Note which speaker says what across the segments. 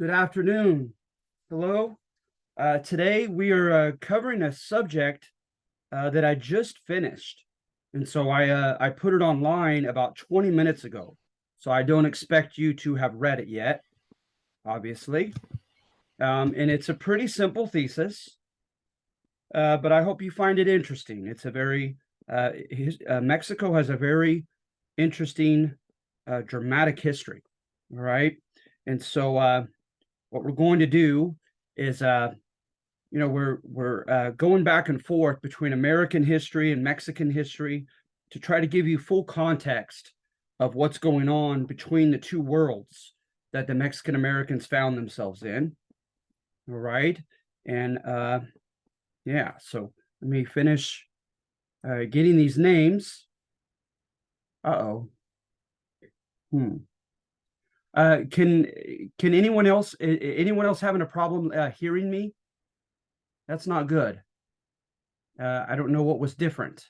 Speaker 1: Good afternoon. Hello. Today we are covering a subject that I just finished. And so I put it online about 20 minutes ago. So I don't expect you to have read it yet, obviously. And it's a pretty simple thesis, but I hope you find it interesting. It's a very, Mexico has a very interesting, dramatic history. All right. And so what we're going to do is we're going back and forth between American history and Mexican history to try to give you full context of what's going on between the two worlds that the Mexican Americans found themselves in. All right. And yeah, so let me finish getting these names. Uh-oh. Hmm. Can anyone else having a problem hearing me? That's not good. I don't know what was different.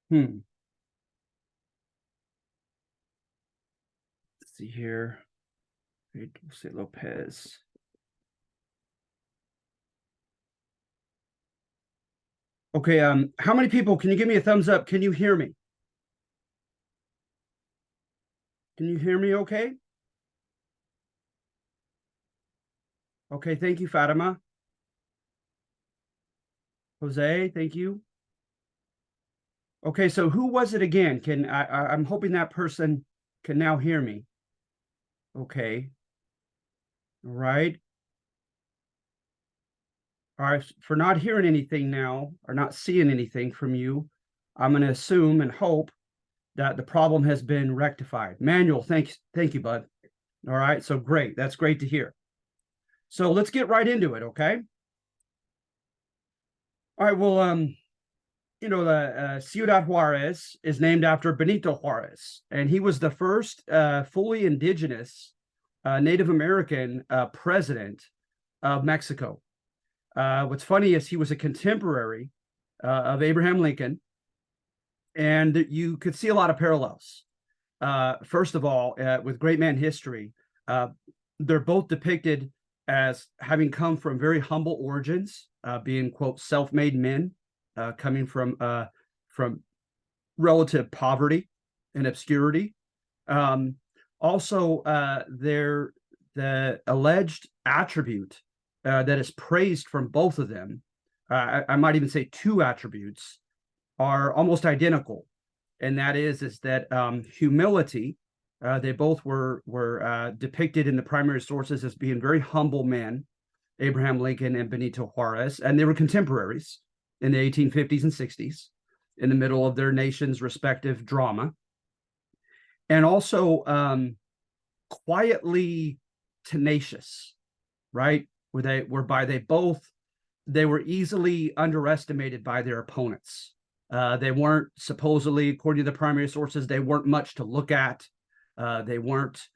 Speaker 1: Hmm. Let's see here. We'll say Lopez. Okay. How many people? Can you give me a thumbs up? Can you hear me? Can you hear me? Okay. Okay. Thank you, Fatima. Jose, thank you. Okay. So who was it again? I'm hoping that person can now hear me. Okay. All right. All right. For not hearing anything now or not seeing anything from you, I'm going to assume and hope that the problem has been rectified. Manuel, thank you, bud. All right. So great. That's great to hear. So let's get right into it. Okay. All right. Well, the Ciudad Juarez is named after Benito Juarez, and he was the first fully indigenous Native American president of Mexico. What's funny is he was a contemporary of Abraham Lincoln, and you could see a lot of parallels. First of all, with Great Man History, uh, they're both depicted as having come from very humble origins, being quote self-made men, coming from relative poverty and obscurity. Um, Also, the alleged attribute that is praised from both of them, I might even say two attributes, are almost identical, and that is that humility. They both were depicted in the primary sources as being very humble men, Abraham Lincoln and Benito Juarez, and they were contemporaries in the 1850s and 60s, in the middle of their nation's respective drama, and also quietly tenacious, right? Whereby they were easily underestimated by their opponents. They weren't supposedly, according to the primary sources, they weren't much to look at. They weren't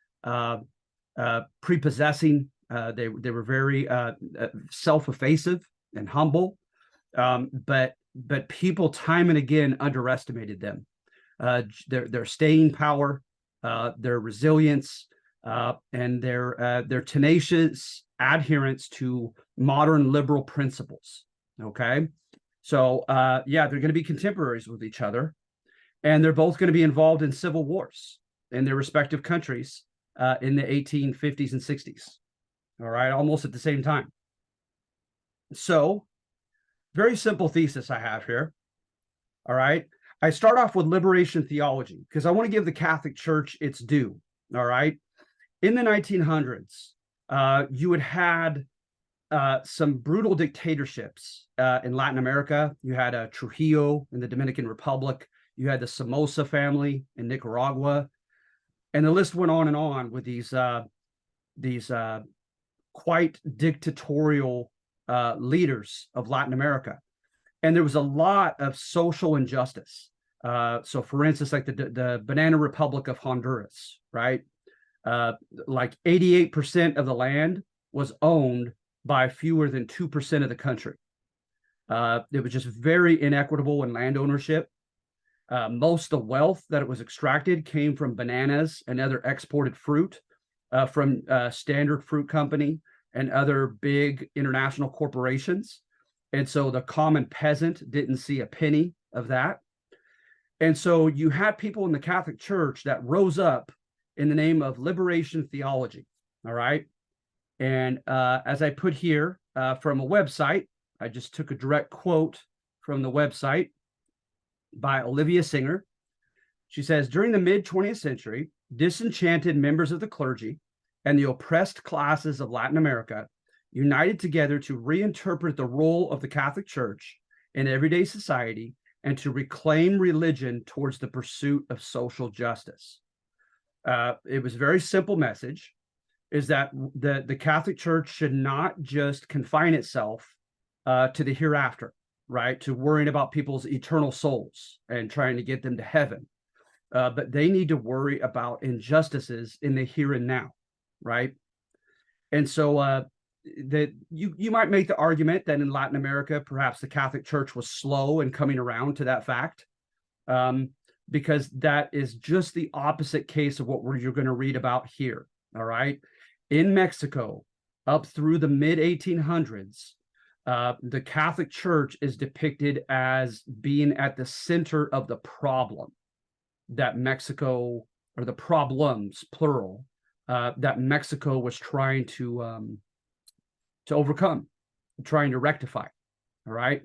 Speaker 1: prepossessing. They were very self-effacing and humble. But people time and again underestimated them. Their staying power, their resilience, and their tenacious adherence to modern liberal principles. Okay, so yeah, they're going to be contemporaries with each other, and they're both going to be involved in civil wars in their respective countries in the 1850s and 60s. All right, almost at the same time. So, very simple thesis I have here. All right. I start off with liberation theology because I want to give the Catholic Church its due. All right. In the 1900s, you had some brutal dictatorships in Latin America. You had Trujillo in the Dominican Republic. You had the Somoza family in Nicaragua, and the list went on and on with these quite dictatorial leaders of Latin America. And there was a lot of social injustice. So, for instance, like the Banana Republic of Honduras, right? Like 88% of the land was owned by fewer than 2% of the country. It was just very inequitable in land ownership. Most of the wealth that it was extracted came from bananas and other exported fruit from Standard Fruit Company and other big international corporations. And so the common peasant didn't see a penny of that. And so you had people in the Catholic Church that rose up in the name of liberation theology. All right. And as I put here from a website, I just took a direct quote from the website by Olivia Singer. She says, during the mid 20th century, disenchanted members of the clergy and the oppressed classes of Latin America united together to reinterpret the role of the Catholic Church in everyday society and to reclaim religion towards the pursuit of social justice. It was a very simple message, is that the Catholic Church should not just confine itself to the hereafter, right? To worrying about people's eternal souls and trying to get them to heaven. But they need to worry about injustices in the here and now, right? And so that you might make the argument that in Latin America, perhaps the Catholic Church was slow in coming around to that fact, because that is just the opposite case of what you're going to read about here. All right. In Mexico, up through the mid 1800s, the Catholic Church is depicted as being at the center of the problem that Mexico, or the problems, plural, that Mexico was trying to overcome, trying to rectify. All right.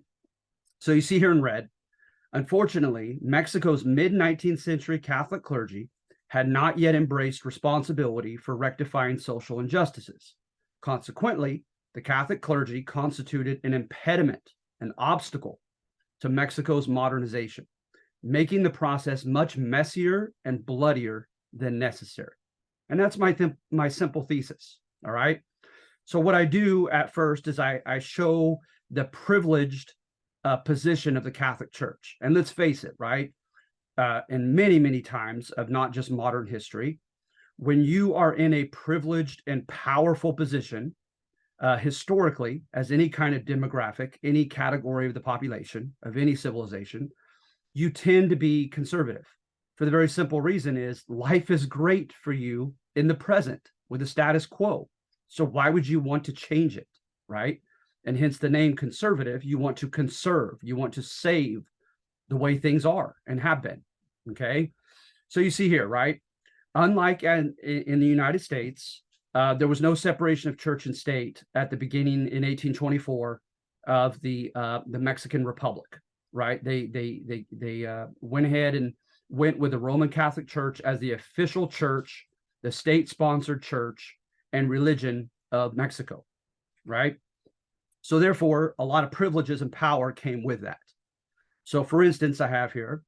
Speaker 1: So you see here in red, unfortunately, Mexico's mid-19th century Catholic clergy had not yet embraced responsibility for rectifying social injustices. Consequently, the Catholic clergy constituted an impediment, an obstacle to Mexico's modernization, making the process much messier and bloodier than necessary. And that's my simple thesis. All right. So what I do at first is I show the privileged position of the Catholic Church. And let's face it, right? In many, many times of not just modern history, when you are in a privileged and powerful position, historically, as any kind of demographic, any category of the population, of any civilization, you tend to be conservative. For the very simple reason is life is great for you in the present with the status quo. So why would you want to change it, right? And hence the name conservative. You want to conserve, you want to save the way things are and have been, okay? So you see here, right? Unlike in the United States, there was no separation of church and state at the beginning in 1824 of the Mexican Republic, right? They went ahead and went with the Roman Catholic Church as the official church, the state-sponsored church and religion of Mexico, right? So therefore, a lot of privileges and power came with that. So for instance, I have here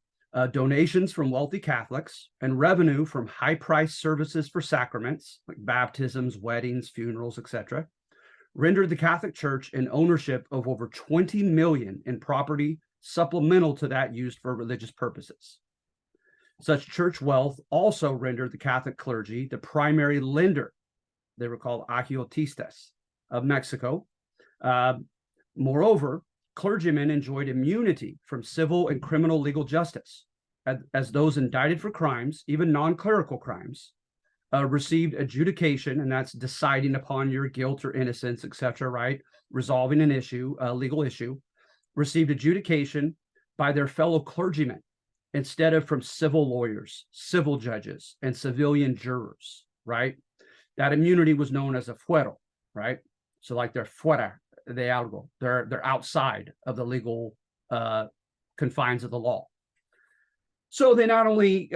Speaker 1: donations from wealthy Catholics and revenue from high-priced services for sacraments, like baptisms, weddings, funerals, etc., rendered the Catholic Church in ownership of over 20 million in property supplemental to that used for religious purposes. Such church wealth also rendered the Catholic clergy the primary lender. They were called agiotistas of Mexico. Moreover, clergymen enjoyed immunity from civil and criminal legal justice, as those indicted for crimes, even non-clerical crimes, received adjudication, and that's deciding upon your guilt or innocence, etc., right? Resolving an issue, a legal issue, received adjudication by their fellow clergymen instead of from civil lawyers, civil judges, and civilian jurors, right? That immunity was known as a fuero, right? So like they're fuera de algo, they're outside of the legal confines of the law. So they not only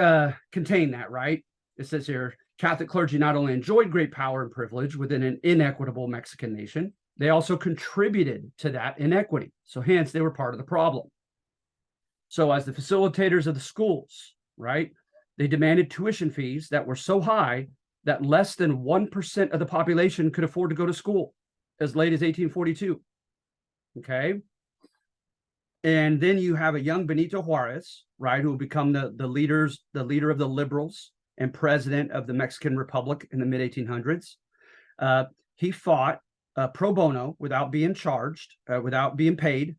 Speaker 1: contain that, right? It says here, Catholic clergy not only enjoyed great power and privilege within an inequitable Mexican nation, they also contributed to that inequity. So hence they were part of the problem. So as the facilitators of the schools, right, they demanded tuition fees that were so high that less than 1% of the population could afford to go to school as late as 1842. Okay. And then you have a young Benito Juarez, right, who will become the leader of the liberals and president of the Mexican Republic in the mid-1800s. He fought pro bono without being charged, without being paid,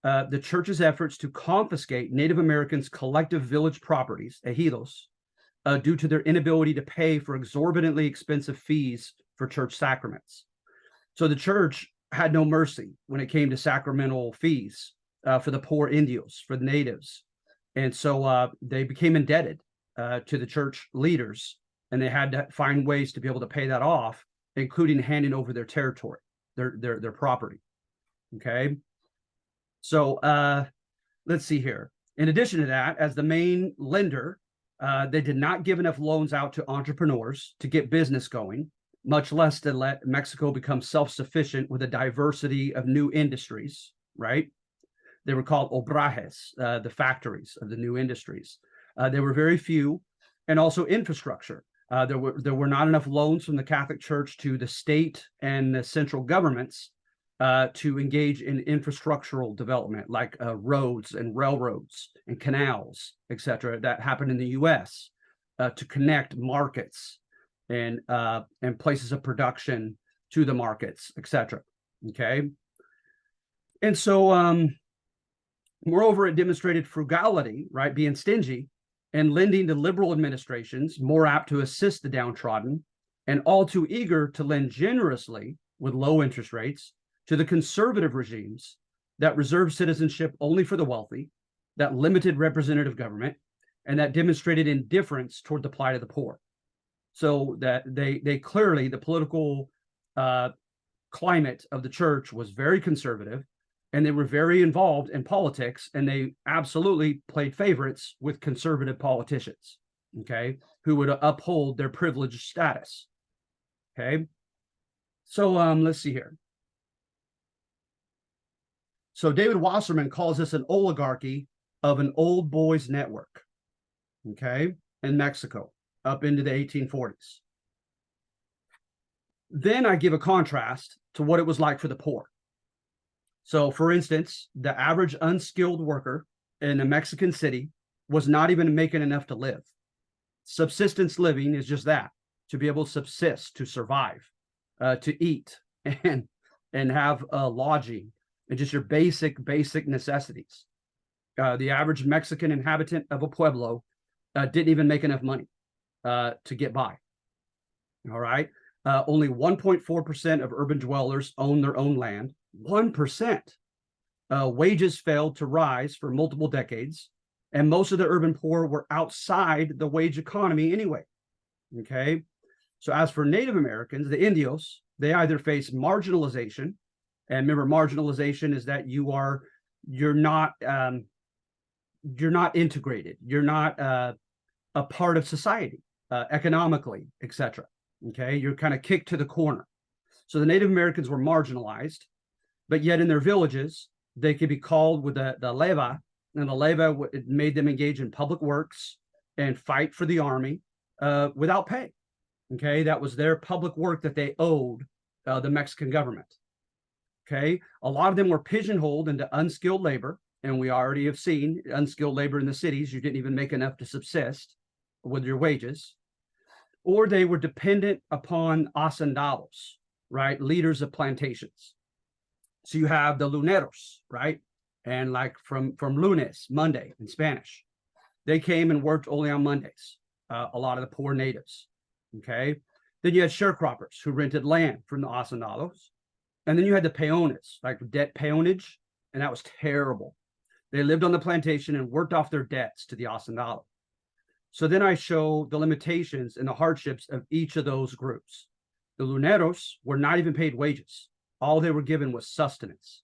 Speaker 1: the church's efforts to confiscate Native Americans' collective village properties, ejidos, due to their inability to pay for exorbitantly expensive fees for church sacraments. So the church had no mercy when it came to sacramental fees for the poor Indios, for the natives. And so they became indebted to the church leaders, and they had to find ways to be able to pay that off, including handing over their territory, their property. Okay. So let's see here. In addition to that, as the main lender, they did not give enough loans out to entrepreneurs to get business going, much less to let Mexico become self-sufficient with a diversity of new industries, right? They were called obrajes, the factories of the new industries. There were very few, and also infrastructure. There were not enough loans from the Catholic Church to the state and the central governments to engage in infrastructural development, like roads and railroads and canals, etc., that happened in the U.S. To connect markets and places of production to the markets, etc. Okay, and so moreover, it demonstrated frugality, right, being stingy, and lending to liberal administrations more apt to assist the downtrodden, and all too eager to lend generously with low interest rates to the conservative regimes that reserved citizenship only for the wealthy, that limited representative government, and that demonstrated indifference toward the plight of the poor. So that they clearly, the political climate of the church was very conservative, and they were very involved in politics, and they absolutely played favorites with conservative politicians, okay, who would uphold their privileged status. Okay, so let's see here. So David Wasserman calls this an oligarchy of an old boys network, okay, in Mexico up into the 1840s. Then I give a contrast to what it was like for the poor. So, for instance, the average unskilled worker in a Mexican city was not even making enough to live. Subsistence living is just that, to be able to subsist, to survive, to eat, and have lodging, and just your basic necessities. The average Mexican inhabitant of a pueblo didn't even make enough money to get by. All right. Only 1.4% of urban dwellers own their own land. 1%. Wages failed to rise for multiple decades, and most of the urban poor were outside the wage economy anyway. Okay. So as for Native Americans, the Indios, they either face marginalization, and remember, marginalization is that you're not integrated, you're not a part of society economically, etc. Okay, you're kind of kicked to the corner. So the Native Americans were marginalized, but yet in their villages, they could be called with the leva, and the leva made them engage in public works and fight for the army without pay. Okay, that was their public work that they owed the Mexican government. Okay, a lot of them were pigeonholed into unskilled labor, and we already have seen unskilled labor in the cities. You didn't even make enough to subsist with your wages. Or they were dependent upon hacendados, right? Leaders of plantations. So you have the luneros, right? And like from lunes, Monday in Spanish. They came and worked only on Mondays, a lot of the poor natives, okay? Then you had sharecroppers who rented land from the hacendados. And then you had the peones, like debt peonage, and that was terrible. They lived on the plantation and worked off their debts to the hacendado. So then I show the limitations and the hardships of each of those groups. The luneros were not even paid wages. All they were given was sustenance.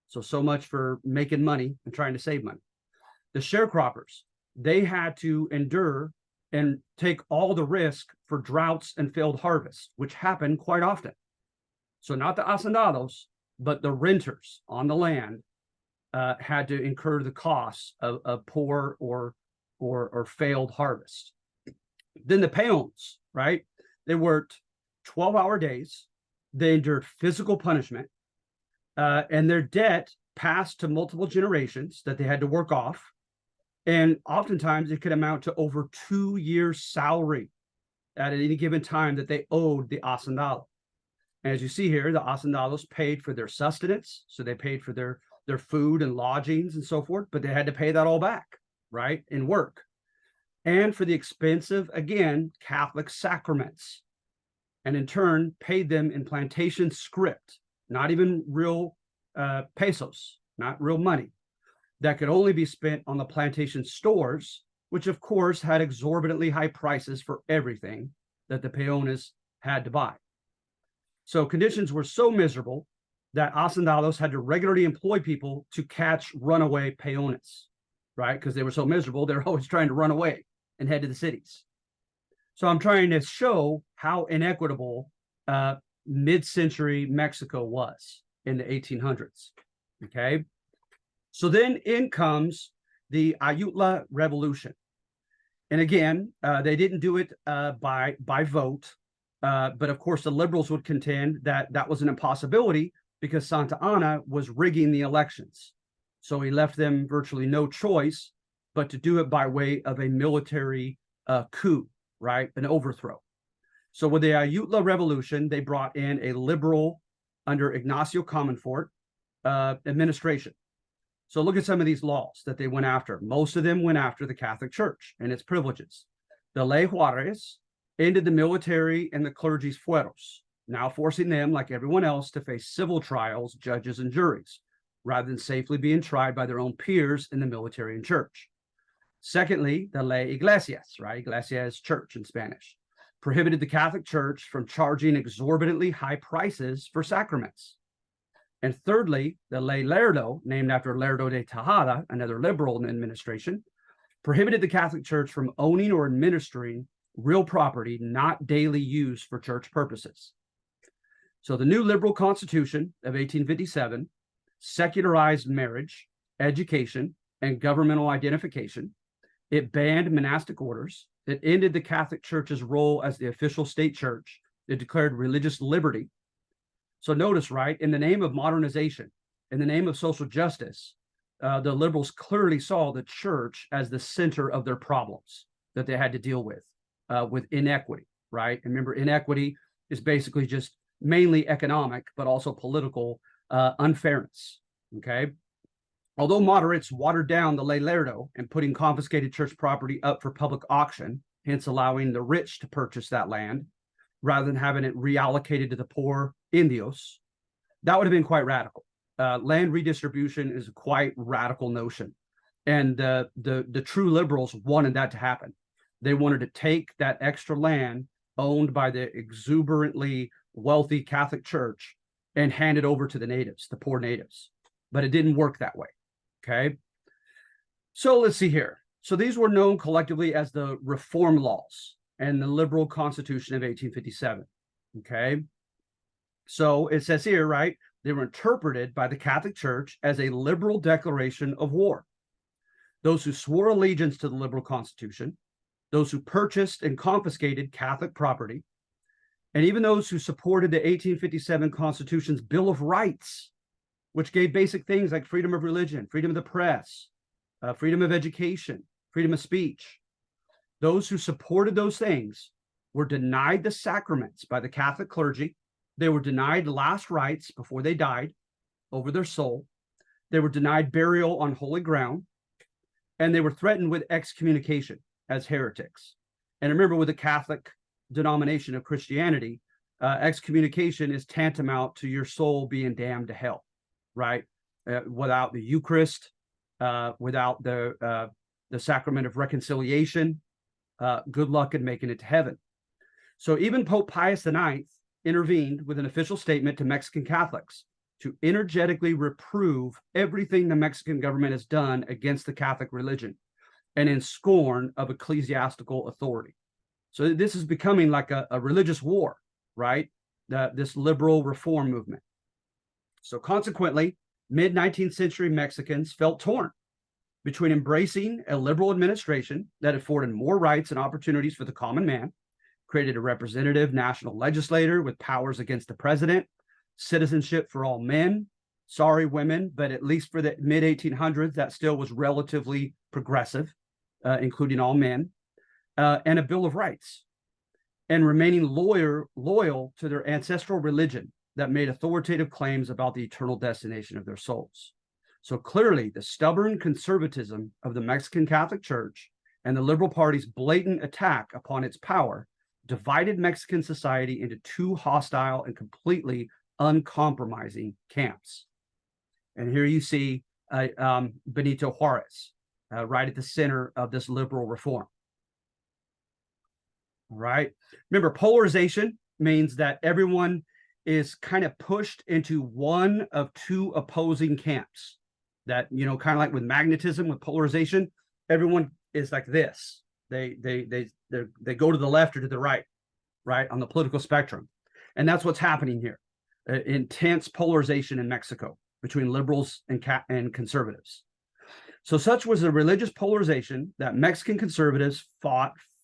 Speaker 1: So much for making money and trying to save money. The sharecroppers, they had to endure and take all the risk for droughts and failed harvests, which happened quite often. So not the hacendados, but the renters on the land had to incur the costs of poor or failed harvest. Then the peons, right? They worked 12-hour days. They endured physical punishment, and their debt passed to multiple generations that they had to work off. And oftentimes it could amount to over 2 years' salary at any given time that they owed the hacendado. And as you see here, the hacendados paid for their sustenance, so they paid for their their food and lodgings and so forth, but they had to pay that all back, right, in work. And for the expensive, again, Catholic sacraments, and in turn paid them in plantation script, not even real pesos, not real money, that could only be spent on the plantation stores, which of course had exorbitantly high prices for everything that the peones had to buy. So conditions were so miserable that hacendados had to regularly employ people to catch runaway peones, right? Because they were so miserable, they're always trying to run away and head to the cities. So I'm trying to show how inequitable mid-century Mexico was in the 1800s, okay? So then in comes the Ayutla Revolution. And again, they didn't do it by vote, but of course the liberals would contend that that was an impossibility because Santa Anna was rigging the elections. So he left them virtually no choice but to do it by way of a military coup, right? An overthrow. So with the Ayutla Revolution, they brought in a liberal, under Ignacio Comonfort, administration. So look at some of these laws that they went after. Most of them went after the Catholic Church and its privileges. The Ley Juarez ended the military and the clergy's fueros, now forcing them, like everyone else, to face civil trials, judges, and juries, rather than safely being tried by their own peers in the military and church. Secondly, the Ley Iglesias, right? Iglesia is church in Spanish, prohibited the Catholic Church from charging exorbitantly high prices for sacraments. And thirdly, the Ley Lerdo, named after Lerdo de Tejada, another liberal administration, prohibited the Catholic Church from owning or administering real property not daily used for church purposes. So the new liberal constitution of 1857 secularized marriage, education, and governmental identification. It banned monastic orders. It ended the Catholic Church's role as the official state church. It declared religious liberty. So notice, right, in the name of modernization, in the name of social justice, the liberals clearly saw the church as the center of their problems that they had to deal with inequity, right? And remember, inequity is basically just mainly economic, but also political unfairness, okay? Although moderates watered down the Ley Lerdo and putting confiscated church property up for public auction, hence allowing the rich to purchase that land, rather than having it reallocated to the poor indios, that would have been quite radical. Land redistribution is a quite radical notion. And the true liberals wanted that to happen. They wanted to take that extra land owned by the exuberantly wealthy Catholic Church and hand it over to the natives, the poor natives. But it didn't work that way, okay? So let's see here. So these were known collectively as the Reform Laws and the Liberal Constitution of 1857, okay? So it says here, right, they were interpreted by the Catholic Church as a liberal declaration of war. Those who swore allegiance to the liberal constitution, those who purchased and confiscated Catholic property, and even those who supported the 1857 Constitution's Bill of Rights, which gave basic things like freedom of religion, freedom of the press, freedom of education, freedom of speech. Those who supported those things were denied the sacraments by the Catholic clergy. They were denied last rites before they died over their soul. They were denied burial on holy ground, and they were threatened with excommunication as heretics. And remember, with the Catholic denomination of Christianity, excommunication is tantamount to your soul being damned to hell, right? Without the Eucharist, without the sacrament of reconciliation, good luck in making it to heaven. So even Pope Pius IX intervened with an official statement to Mexican Catholics to energetically reprove everything the Mexican government has done against the Catholic religion and in scorn of ecclesiastical authority. So this is becoming like a religious war, right? This liberal reform movement. So consequently, mid-19th century Mexicans felt torn between embracing a liberal administration that afforded more rights and opportunities for the common man, created a representative national legislator with powers against the president, citizenship for all men, sorry women, but at least for the mid-1800s, that still was relatively progressive, including all men, and a Bill of Rights, and remaining loyal to their ancestral religion that made authoritative claims about the eternal destination of their souls. So clearly, the stubborn conservatism of the Mexican Catholic Church and the Liberal Party's blatant attack upon its power divided Mexican society into two hostile and completely uncompromising camps. And here you see Benito Juarez right at the center of this liberal reform. All right. Remember, polarization means that everyone is kind of pushed into one of two opposing camps. That, you know, kind of like with magnetism, with polarization, everyone is like this. They go to the left or to the right on the political spectrum. And that's what's happening here. Intense polarization in Mexico between liberals and conservatives. So such was the religious polarization that Mexican conservatives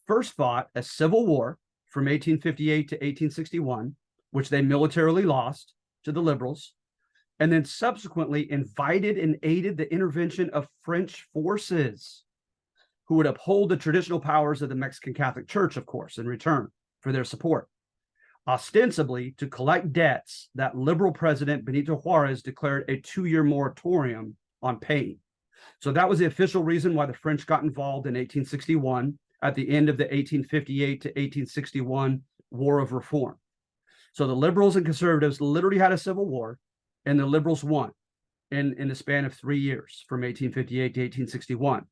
Speaker 1: first fought a civil war from 1858 to 1861, which they militarily lost to the liberals, and then subsequently invited and aided the intervention of French forces who would uphold the traditional powers of the Mexican Catholic Church, of course, in return for their support, ostensibly to collect debts that liberal president Benito Juarez declared a 2-year moratorium on paying. So that was the official reason why the French got involved in 1861 at the end of the 1858 to 1861 War of Reform. So the liberals and conservatives literally had a civil war, and the liberals won in the span of 3 years from 1858 to 1861.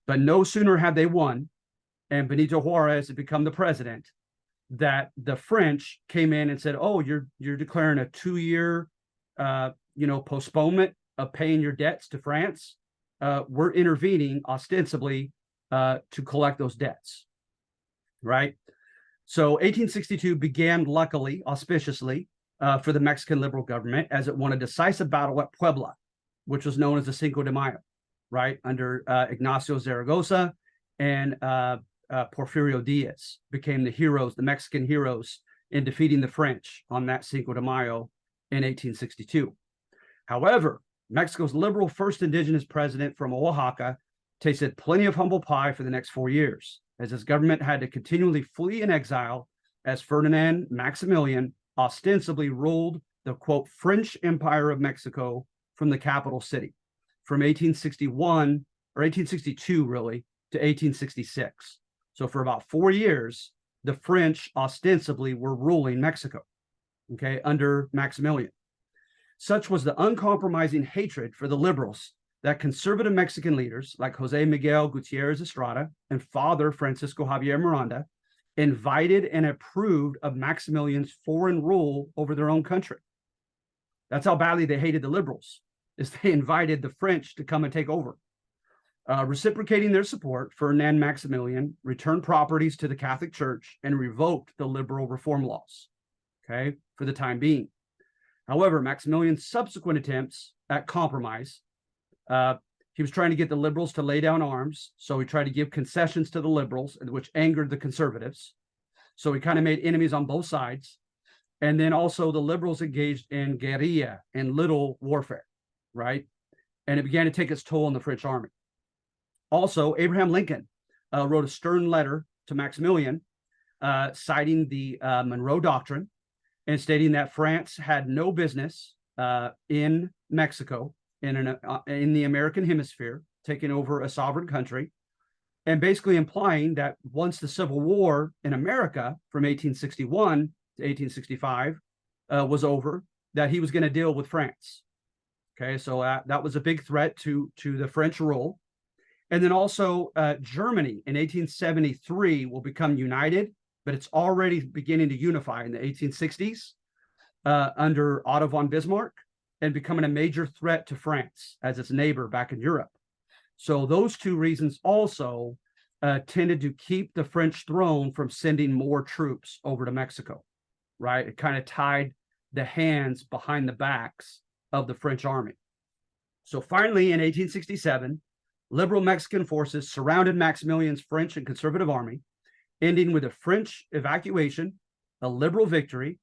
Speaker 1: But no sooner had they won and Benito Juarez had become the president that the French came in and said, oh, you're declaring a 2-year postponement of paying your debts to France. We're intervening ostensibly to collect those debts, right? So 1862 began luckily, auspiciously, for the Mexican liberal government as it won a decisive battle at Puebla, which was known as the Cinco de Mayo, right? Under Ignacio Zaragoza and Porfirio Diaz became the heroes, the Mexican heroes in defeating the French on that Cinco de Mayo in 1862. However, Mexico's liberal first indigenous president from Oaxaca tasted plenty of humble pie for the next 4 years, as his government had to continually flee in exile as Ferdinand Maximilian ostensibly ruled the, quote, French Empire of Mexico from the capital city from 1861 or 1862, really, to 1866. So for about 4 years, the French ostensibly were ruling Mexico, okay, under Maximilian. Such was the uncompromising hatred for the liberals that conservative Mexican leaders like Jose Miguel Gutierrez Estrada and Father Francisco Javier Miranda invited and approved of Maximilian's foreign rule over their own country. That's how badly they hated the liberals, is they invited the French to come and take over. Reciprocating their support, Ferdinand Maximilian returned properties to the Catholic Church and revoked the liberal reform laws, okay, for the time being. However, Maximilian's subsequent attempts at compromise, he was trying to get the liberals to lay down arms, so he tried to give concessions to the liberals, which angered the conservatives. So he kind of made enemies on both sides. And then also the liberals engaged in guerrilla and little warfare, right? And it began to take its toll on the French army. Also, Abraham Lincoln wrote a stern letter to Maximilian, citing the Monroe Doctrine and stating that France had no business in Mexico, in the American hemisphere, taking over a sovereign country, and basically implying that once the Civil War in America from 1861 to 1865 was over, that he was going to deal with France. Okay, so that was a big threat to the French rule. And then also Germany in 1873 will become united, but it's already beginning to unify in the 1860s under Otto von Bismarck and becoming a major threat to France as its neighbor back in Europe. So those two reasons also tended to keep the French throne from sending more troops over to Mexico, right? It kind of tied the hands behind the backs of the French army. So finally, in 1867, liberal Mexican forces surrounded Maximilian's French and conservative army, ending with a French evacuation, a liberal victory,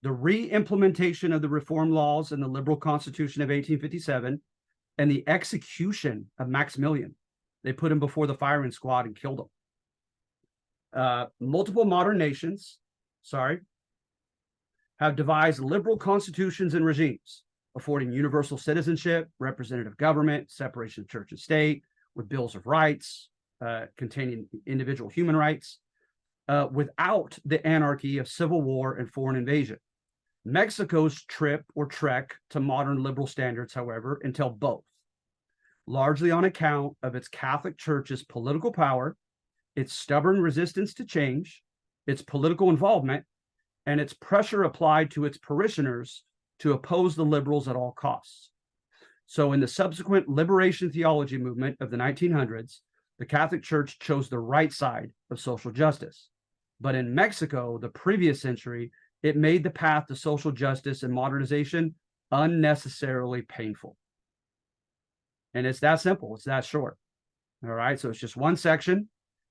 Speaker 1: the re-implementation of the reform laws in the liberal constitution of 1857, and the execution of Maximilian. They put him before the firing squad and killed him. Multiple modern nations, have devised liberal constitutions and regimes, affording universal citizenship, representative government, separation of church and state, with bills of rights containing individual human rights, without the anarchy of civil war and foreign invasion. Mexico's trek to modern liberal standards, however, entail both, largely on account of its Catholic Church's political power, its stubborn resistance to change, its political involvement, and its pressure applied to its parishioners to oppose the liberals at all costs. So in the subsequent liberation theology movement of the 1900s, the Catholic Church chose the right side of social justice. But in Mexico, the previous century, it made the path to social justice and modernization unnecessarily painful. And it's that simple. It's that short. All right. So it's just one section,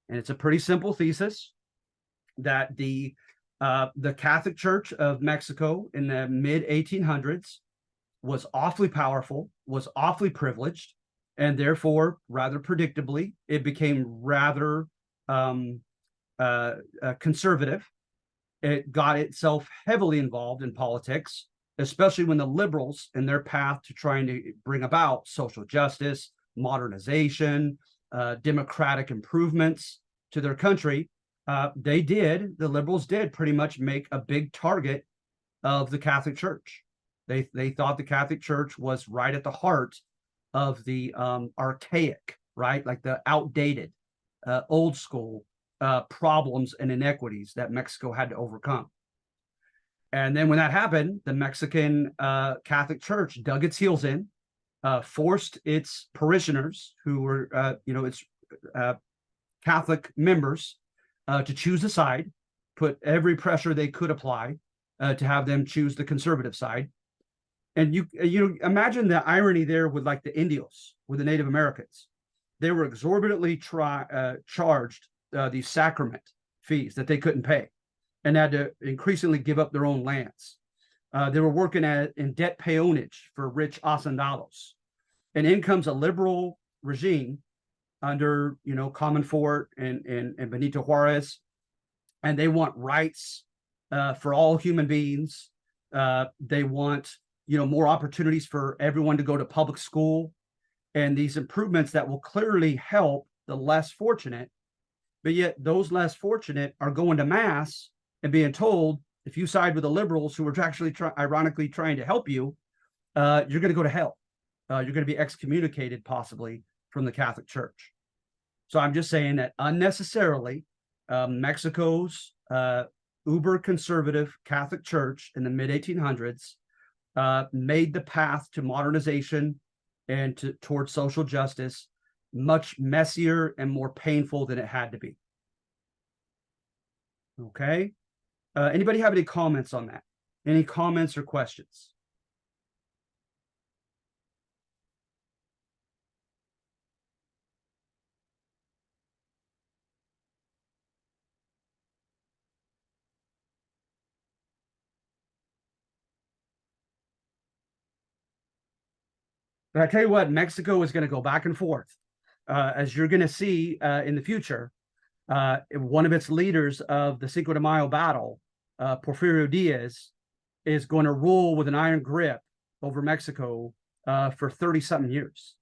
Speaker 1: and it's a pretty simple thesis that the Catholic Church of Mexico in the mid 1800s was awfully powerful, was awfully privileged, and therefore, rather predictably, it became rather conservative. It got itself heavily involved in politics, especially when the liberals, in their path to trying to bring about social justice, modernization, democratic improvements to their country, the liberals did pretty much make a big target of the Catholic Church. They thought the Catholic Church was right at the heart of the archaic, right, like the outdated, old school problems and inequities that Mexico had to overcome. And then when that happened, the Mexican Catholic Church dug its heels in, forced its parishioners, who were, its Catholic members, to choose a side, put every pressure they could apply to have them choose the conservative side. And you imagine the irony there with like the Indios, with the Native Americans. They were exorbitantly charged these sacrament fees that they couldn't pay, and had to increasingly give up their own lands. They were working in debt peonage for rich hacendados. And in comes a liberal regime under, Comonfort and Benito Juarez, and they want rights for all human beings. They want, more opportunities for everyone to go to public school, and these improvements that will clearly help the less fortunate. But yet those less fortunate are going to mass and being told, if you side with the liberals who are actually ironically trying to help you, you're going to go to hell. You're going to be excommunicated possibly from the Catholic Church. So I'm just saying that unnecessarily, Mexico's uber conservative Catholic Church in the mid 1800s made the path to modernization and towards social justice much messier and more painful than it had to be. Okay. Anybody have any comments on that? Any comments or questions? But I tell you what, Mexico is going to go back and forth, as you're going to see in the future. One of its leaders of the Cinco de Mayo battle, Porfirio Diaz, is going to rule with an iron grip over Mexico for 30-something years.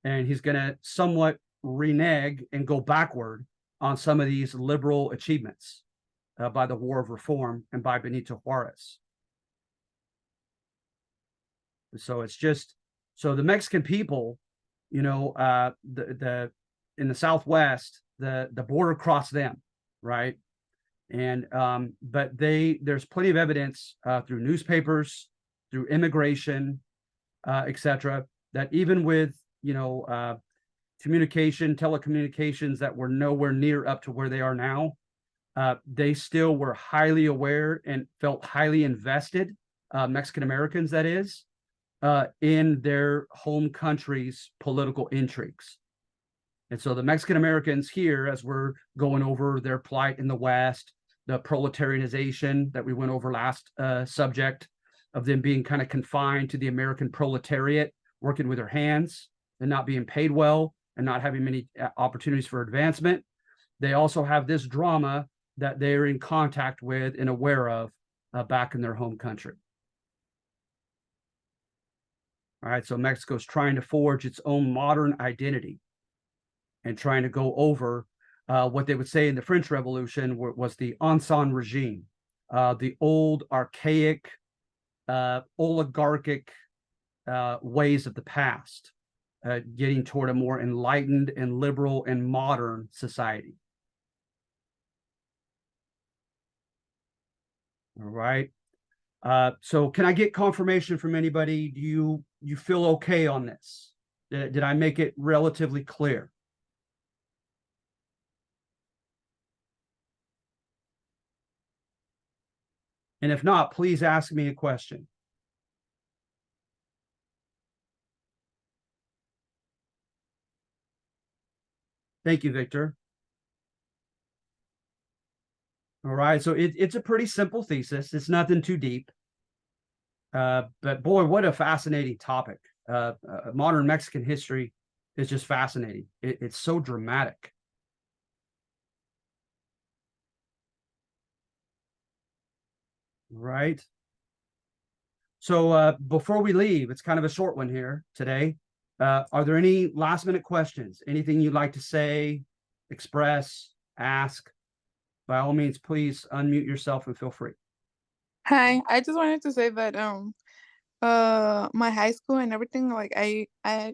Speaker 1: And he's going to somewhat renege and go backward on some of these liberal achievements by the War of Reform and by Benito Juarez. So it's just, so the Mexican people, in the Southwest, the border crossed them, right? And but there's plenty of evidence through newspapers, through immigration, etc., that even with telecommunications that were nowhere near up to where they are now, they still were highly aware and felt highly invested, Mexican Americans, that is, in their home country's political intrigues. And so the Mexican Americans here, as we're going over their plight in the West, the proletarianization that we went over last subject, of them being kind of confined to the American proletariat, working with their hands and not being paid well and not having many opportunities for advancement. They also have this drama that they're in contact with and aware of back in their home country. All right, so Mexico's trying to forge its own modern identity and trying to go over what they would say in the French Revolution was the ancien regime, the old archaic oligarchic ways of the past, getting toward a more enlightened and liberal and modern society. All right. So can I get confirmation from anybody? Do you feel okay on this? Did I make it relatively clear? And if not, please ask me a question. Thank you, Victor. All right, so it's a pretty simple thesis. It's nothing too deep. But boy, what a fascinating topic. Modern Mexican history is just fascinating. It's so dramatic. Right. So before we leave, it's kind of a short one here today. Are there any last minute questions? Anything you'd like to say, express, ask? By all means, please unmute yourself and feel free.
Speaker 2: Hi, I just wanted to say that my high school and everything, like I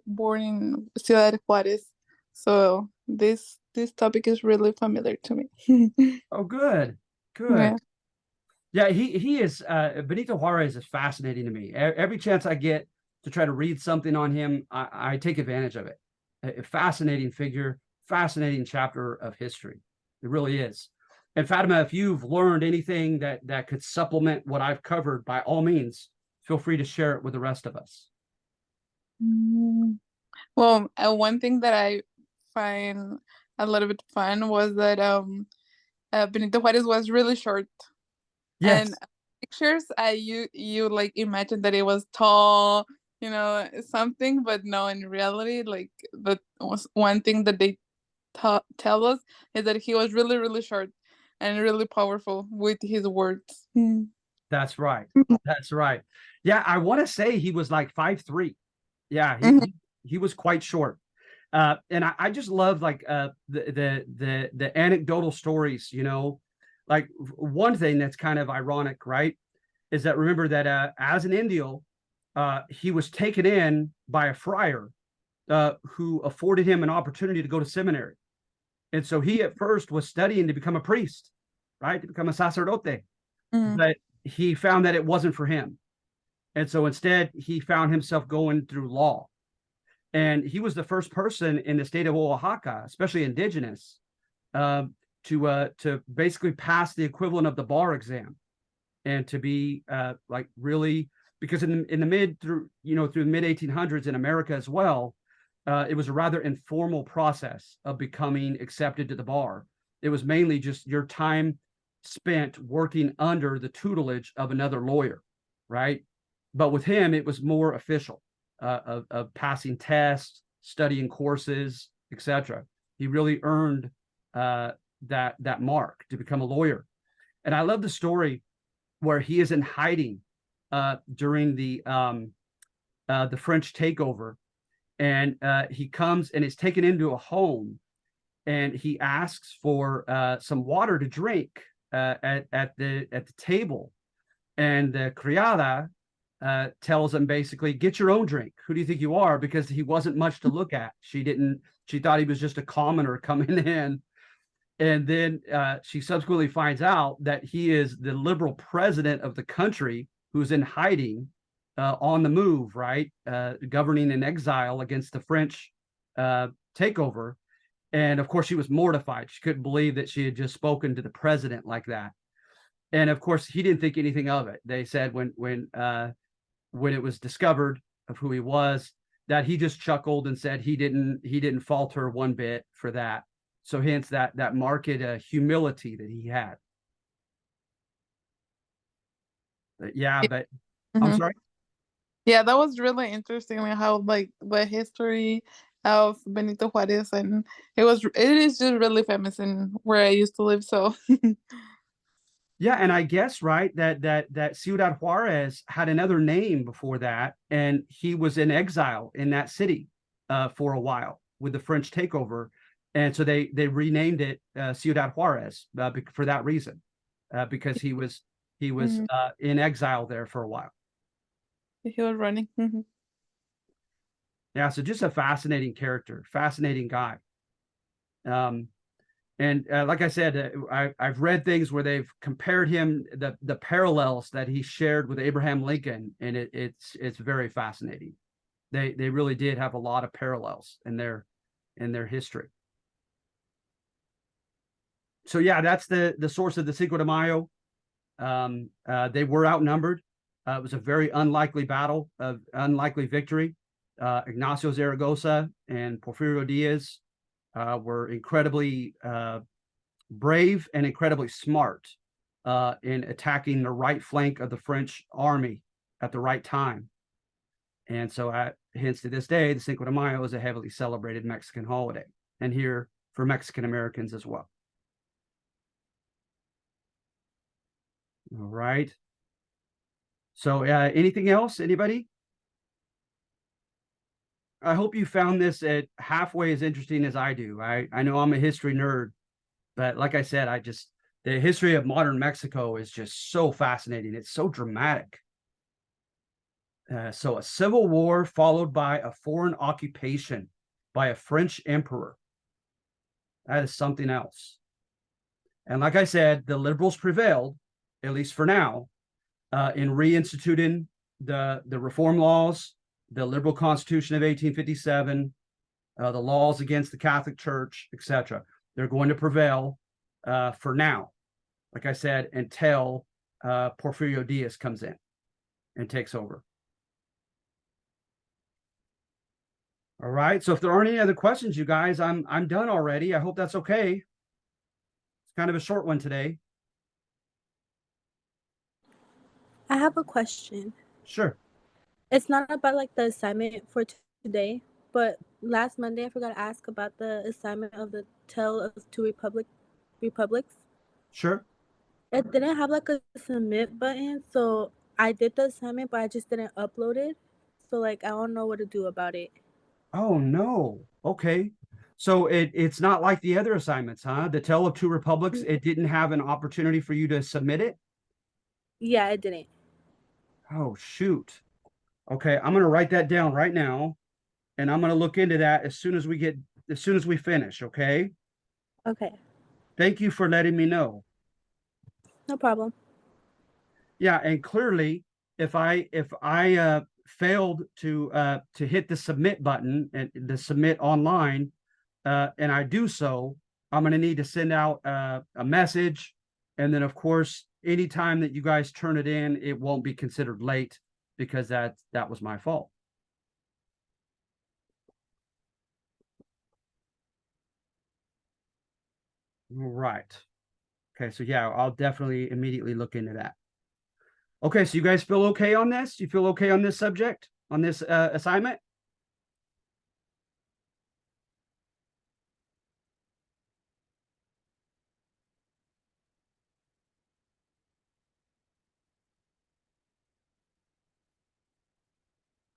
Speaker 2: born in Ciudad Juarez, so this topic is really familiar to me.
Speaker 1: Oh, good, good.
Speaker 2: Yeah.
Speaker 1: Yeah, he is Benito Juarez is fascinating to me. Every chance I get to try to read something on him, I take advantage of it. A fascinating figure, fascinating chapter of history. It really is. And Fatima, if you've learned anything that could supplement what I've covered, by all means, feel free to share it with the rest of us.
Speaker 2: Mm. Well, one thing that I find a little bit fun was that Benito Juarez was really short, and
Speaker 1: Yes,
Speaker 2: pictures you like imagine that it was tall, something, but no, in reality, like the was one thing that they tell us is that he was really, really short and really powerful with his words. Mm.
Speaker 1: that's right. That's right. Yeah, I want to say he was like 5'3". Yeah,
Speaker 2: Mhm.
Speaker 1: he was quite short. And I just love like the anecdotal stories, like one thing that's kind of ironic, right? Is that remember that as an Indio, he was taken in by a friar who afforded him an opportunity to go to seminary. And so he at first was studying to become a priest, right? To become a sacerdote.
Speaker 2: Mm.
Speaker 1: But he found that it wasn't for him. And so instead, he found himself going through law. And he was the first person in the state of Oaxaca, especially indigenous, uh, to basically pass the equivalent of the bar exam and to be like really because in the mid through through the mid 1800s in America as well, it was a rather informal process of becoming accepted to the bar. It was mainly just your time spent working under the tutelage of another lawyer, right? But with him, it was more official, of passing tests, studying courses, etc. He really earned that mark to become a lawyer. And I love the story where he is in hiding during the French takeover, and he comes and is taken into a home, and he asks for some water to drink at the table, and the criada tells him basically, "Get your own drink. Who do you think you are?" Because he wasn't much to look at. She didn't. She thought he was just a commoner coming in, and then she subsequently finds out that he is the liberal president of the country who's in hiding, on the move, right? Governing in exile against the French takeover. And of course, she was mortified. She couldn't believe that she had just spoken to the president like that. And of course, he didn't think anything of it. They said when it was discovered of who he was, that he just chuckled and said he didn't falter one bit for that. So hence that marked humility that he had. But yeah, but I'm
Speaker 2: Mhm.
Speaker 1: sorry.
Speaker 2: Yeah, that was really interesting, like, how like the history of Benito Juarez, and it is just really famous in where I used to live. So
Speaker 1: Yeah, and I guess right that Ciudad Juarez had another name before that, and he was in exile in that city for a while with the French takeover, and so they renamed it Ciudad Juarez for that reason, because he was
Speaker 2: Hmm.
Speaker 1: in exile there for a while.
Speaker 2: He was running. Hmm.
Speaker 1: Yeah, so just a fascinating character, fascinating guy. Um, and like I said, I've read things where they've compared him the parallels that he shared with Abraham Lincoln, and it's very fascinating. They really did have a lot of parallels in their history. So yeah, that's the source of the Cinco de Mayo. They were outnumbered. It was a very unlikely battle, of unlikely victory. Ignacio Zaragoza and Porfirio Diaz were incredibly brave and incredibly smart in attacking the right flank of the French army at the right time. And so, hence to this day, the Cinco de Mayo is a heavily celebrated Mexican holiday, and here for Mexican Americans as well. All right. So, anything else? Anybody? I hope you found this at halfway as interesting as I do. I know I'm a history nerd, but like I said, the history of modern Mexico is just so fascinating. It's so dramatic. So a civil war followed by a foreign occupation by a French emperor. That is something else. And like I said, the liberals prevailed, at least for now, in reinstituting the reform laws, the liberal constitution of 1857, the laws against the Catholic Church, etc. They're going to prevail for now, like I said, until Porfirio Diaz comes in and takes over. All right. So if there aren't any other questions, you guys, I'm done already. I hope that's okay. It's kind of a short one today.
Speaker 3: I have a question.
Speaker 1: Sure.
Speaker 3: It's not about like the assignment for today, but last Monday I forgot to ask about the assignment of the Tale of Two Republics.
Speaker 1: Sure.
Speaker 3: It didn't have like a submit button, so I did the assignment, but I just didn't upload it. So like I don't know what to do about it.
Speaker 1: Oh no. Okay. So it's not like the other assignments, huh? The Tale of Two Republics, it didn't have an opportunity for you to submit it.
Speaker 3: Yeah, it didn't.
Speaker 1: Oh shoot. Okay, I'm gonna write that down right now, and I'm gonna look into that as soon as we finish. Okay.
Speaker 3: Okay,
Speaker 1: Thank you for letting me know.
Speaker 3: no problem.
Speaker 1: Yeah, and clearly, if I failed to hit the submit button and the submit online, and I do so, I'm going to need to send out a message, and then of course, anytime that you guys turn it in, it won't be considered late because that was my fault. All right. Okay, so yeah, I'll definitely immediately look into that. Okay, so you guys feel okay on this? You feel okay on this subject, on this assignment?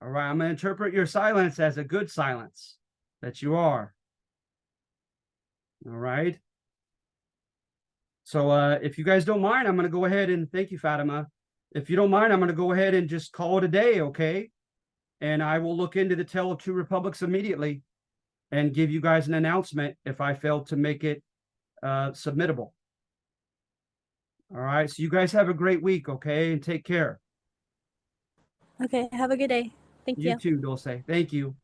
Speaker 1: All right, I'm going to interpret your silence as a good silence that you are. All right. So if you guys don't mind, I'm going to go ahead and thank you, Fatima. If you don't mind, I'm going to go ahead and just call it a day, okay? And I will look into the Tale of Two Republics immediately and give you guys an announcement if I fail to make it submittable. All right. So you guys have a great week, okay? And take care.
Speaker 3: Okay, have a good day. Thank
Speaker 1: You
Speaker 3: you.
Speaker 1: too, Dulce. Thank you.